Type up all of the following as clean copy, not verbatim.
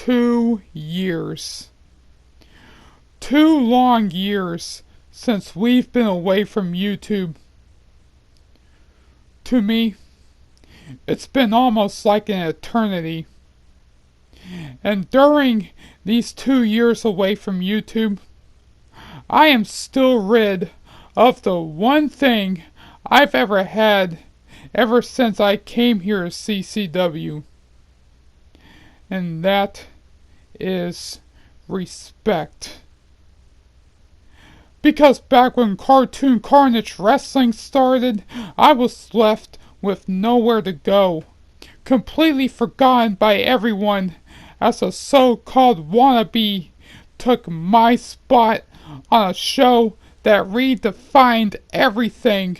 2 years. 2 long years since we've been away from YouTube. To me, it's been almost like an eternity. And during these 2 years away from YouTube, I am still rid of the one thing I've ever had ever since I came here to CCW. And that is respect. Because back when Cartoon Carnage Wrestling started, I was left with nowhere to go. Completely forgotten by everyone as a so-called wannabe took my spot on a show that redefined everything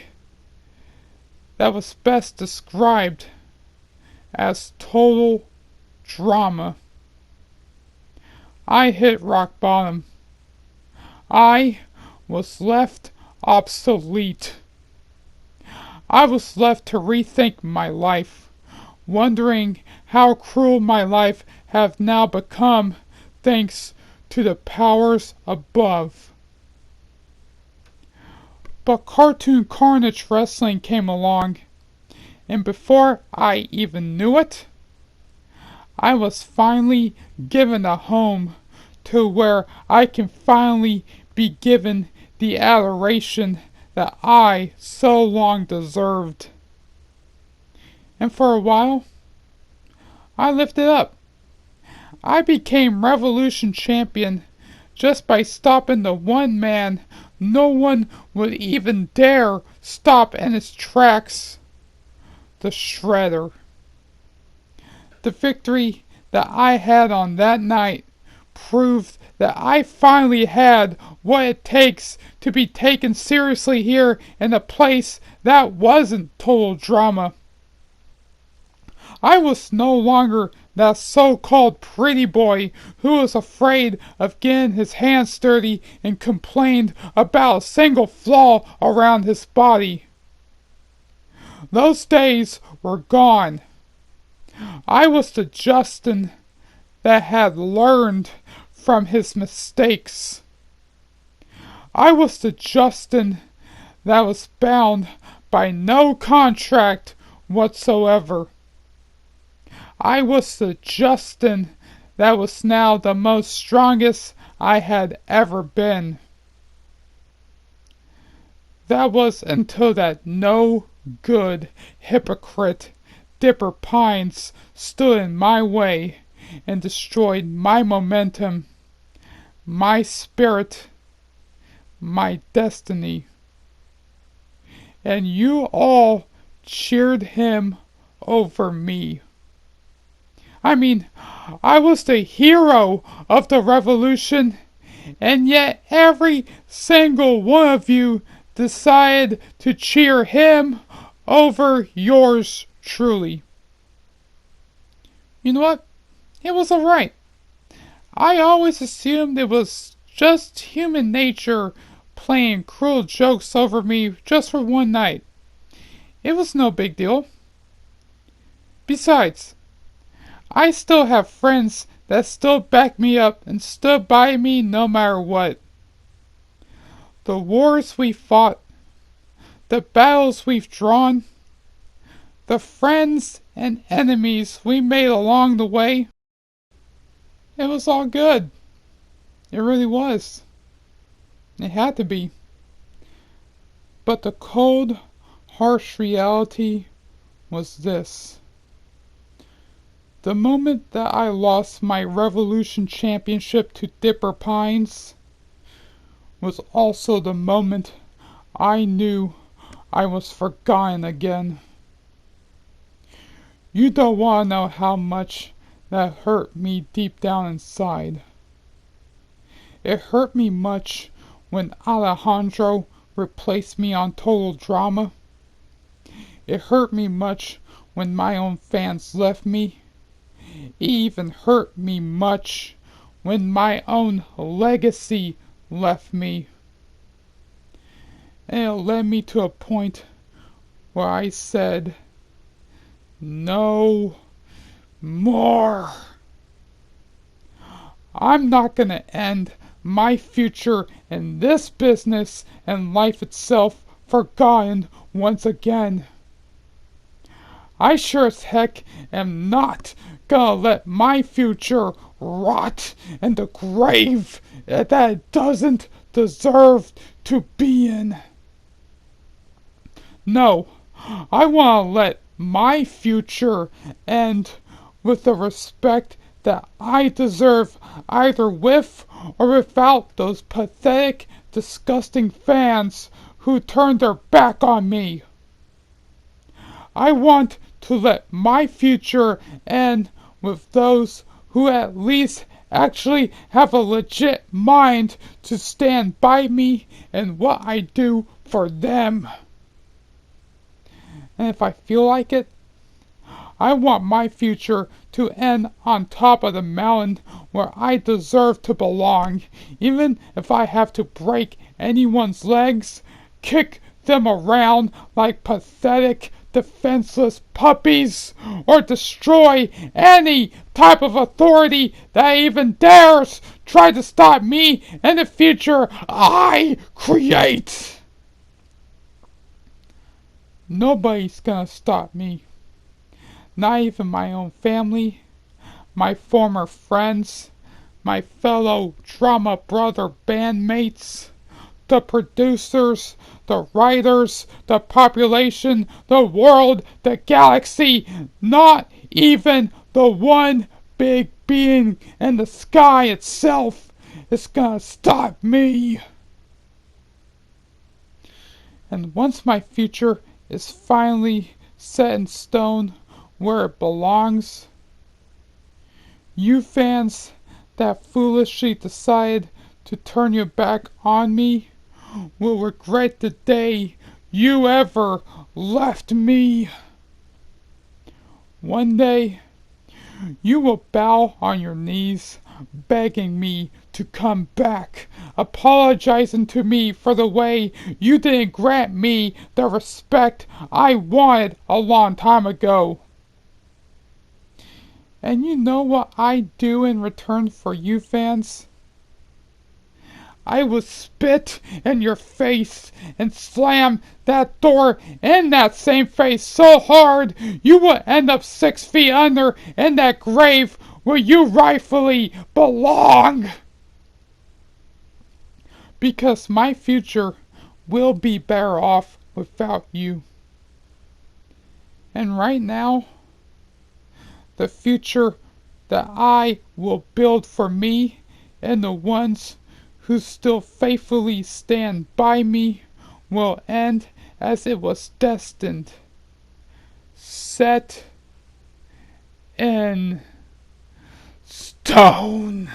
that was best described as total drama. I hit rock bottom. I was left obsolete. I was left to rethink my life, wondering how cruel my life have now become thanks to the powers above. But Cartoon Carnage Wrestling came along, and before I even knew it, I was finally given a home to where I can finally be given the adoration that I so long deserved. And for a while, I lived it up. I became Revolution Champion just by stopping the one man no one would even dare stop in its tracks, the Shredder. The victory that I had on that night proved that I finally had what it takes to be taken seriously here in a place that wasn't total drama. I was no longer that so-called pretty boy who was afraid of getting his hands dirty and complained about a single flaw around his body. Those days were gone. I was the Justin that had learned from his mistakes. I was the Justin that was bound by no contract whatsoever. I was the Justin that was now the most strongest I had ever been. That was until that no good hypocrite Dipper Pines stood in my way and destroyed my momentum, my spirit, my destiny. And you all cheered him over me. I mean, I was the hero of the revolution, and yet every single one of you decided to cheer him over yours truly. You know what? It was alright. I always assumed it was just human nature playing cruel jokes over me just for one night. It was no big deal. Besides, I still have friends that still back me up and stood by me no matter what. The wars we fought, the battles we've drawn, the friends and enemies we made along the way, it was all good. It really was. It had to be. But the cold, harsh reality was this. The moment that I lost my Revolution Championship to Dipper Pines was also the moment I knew I was forgotten again. You don't want to know how much that hurt me deep down inside. It hurt me much when Alejandro replaced me on Total Drama. It hurt me much when my own fans left me. It even hurt me much when my own legacy left me. And it led me to a point where I said, no more. I'm not going to end my future in this business and life itself forgotten once again. I sure as heck am not gonna let my future rot in the grave that it doesn't deserve to be in. No, I want to let my future end with the respect that I deserve, either with or without those pathetic, disgusting fans who turned their back on me. I want to let my future end with those who at least actually have a legit mind to stand by me and what I do for them. And if I feel like it, I want my future to end on top of the mountain where I deserve to belong, even if I have to break anyone's legs, kick them around like pathetic, defenseless puppies, or destroy any type of authority that even dares try to stop me and the future I create. Nobody's gonna stop me. Not even my own family, my former friends, my fellow drama brother bandmates, the producers, the writers, the population, the world, the galaxy, not even the one big being in the sky itself is gonna stop me. And once my future is finally set in stone where it belongs, you fans that foolishly decide to turn your back on me will regret the day you ever left me. One day, you will bow on your knees, begging me to come back, apologizing to me for the way you didn't grant me the respect I wanted a long time ago. And you know what I do in return for you fans? I will spit in your face and slam that door in that same face so hard you will end up 6 feet under in that grave where you rightfully belong. Because my future will be better off without you. And right now, the future that I will build for me and the ones who still faithfully stand by me will end as it was destined. Set in stone.